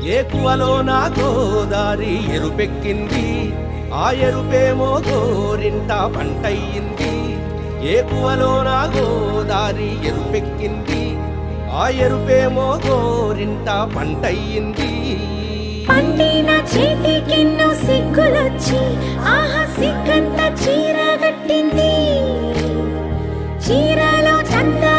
ఏకువలో నా గోదారి ఎరుపెక్కింది, ఆ ఎరుపేమో గోరింట పంటయ్యింది. ఏకువలో నా గోదారి ఎరుపెక్కింది, ఆ ఎరుపేమో గోరింట పంటయ్యింది. పండిన చేతికెన్నో సిగ్గులొచ్చి ఆహా సిగ్గంత చీర కట్టింది. చీరలో చందా